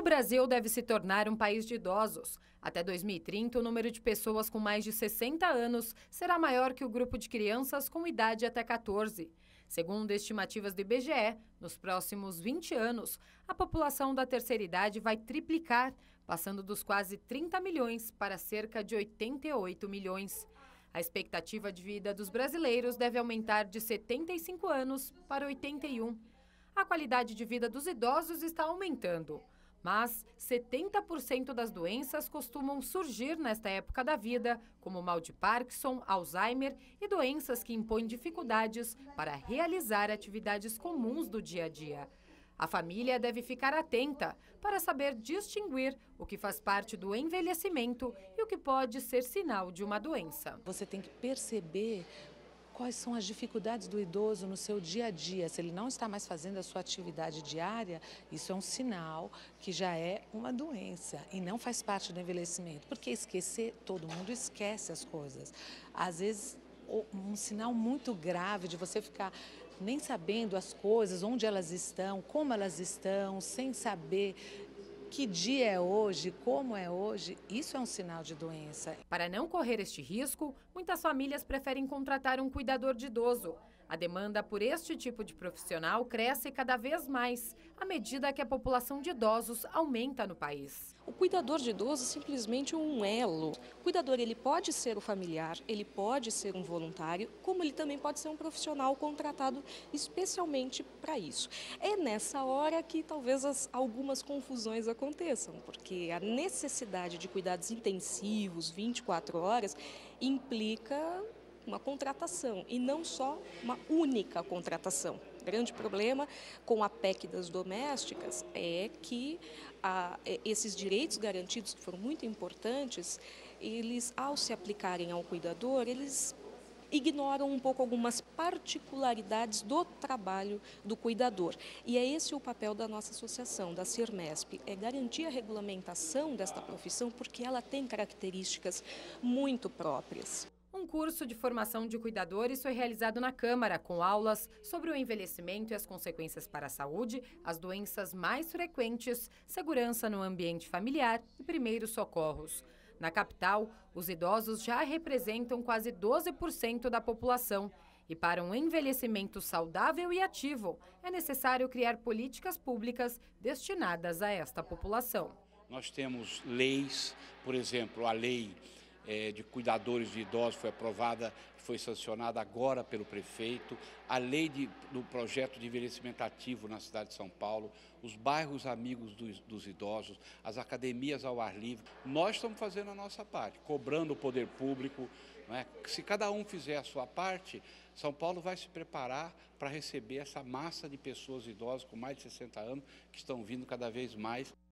O Brasil deve se tornar um país de idosos. Até 2030, o número de pessoas com mais de 60 anos será maior que o grupo de crianças com idade até 14. Segundo estimativas do IBGE, nos próximos 20 anos, a população da terceira idade vai triplicar, passando dos quase 30 milhões para cerca de 88 milhões. A expectativa de vida dos brasileiros deve aumentar de 75 anos para 81. A qualidade de vida dos idosos está aumentando. Mas 70% das doenças costumam surgir nesta época da vida, como mal de Parkinson, Alzheimer e doenças que impõem dificuldades para realizar atividades comuns do dia a dia. A família deve ficar atenta para saber distinguir o que faz parte do envelhecimento e o que pode ser sinal de uma doença. Você tem que perceber quais são as dificuldades do idoso no seu dia a dia. Se ele não está mais fazendo a sua atividade diária, isso é um sinal que já é uma doença e não faz parte do envelhecimento. Porque esquecer, todo mundo esquece as coisas. Às vezes, um sinal muito grave de você ficar nem sabendo as coisas, onde elas estão, como elas estão, sem saber que dia é hoje, como é hoje, isso é um sinal de doença. Para não correr este risco, muitas famílias preferem contratar um cuidador de idoso. A demanda por este tipo de profissional cresce cada vez mais, à medida que a população de idosos aumenta no país. O cuidador de idoso é simplesmente um elo. O cuidador, ele pode ser o familiar, ele pode ser um voluntário, como ele também pode ser um profissional contratado especialmente para isso. É nessa hora que talvez algumas confusões aconteçam, porque a necessidade de cuidados intensivos, 24 horas, implica uma contratação e não só uma única contratação. O grande problema com a PEC das domésticas é que esses direitos garantidos, que foram muito importantes, eles, ao se aplicarem ao cuidador, eles ignoram um pouco algumas particularidades do trabalho do cuidador. E é esse o papel da nossa associação, da CIRMESP, é garantir a regulamentação desta profissão, porque ela tem características muito próprias. Um curso de formação de cuidadores foi realizado na Câmara, com aulas sobre o envelhecimento e as consequências para a saúde, as doenças mais frequentes, segurança no ambiente familiar e primeiros socorros. Na capital, os idosos já representam quase 12% da população. E para um envelhecimento saudável e ativo, é necessário criar políticas públicas destinadas a esta população. Nós temos leis, por exemplo, a lei de cuidadores de idosos foi aprovada, foi sancionada agora pelo prefeito, a lei do projeto de envelhecimento ativo na cidade de São Paulo, os bairros amigos dos idosos, as academias ao ar livre. Nós estamos fazendo a nossa parte, cobrando o poder público, não é? Se cada um fizer a sua parte, São Paulo vai se preparar para receber essa massa de pessoas idosas com mais de 60 anos que estão vindo cada vez mais.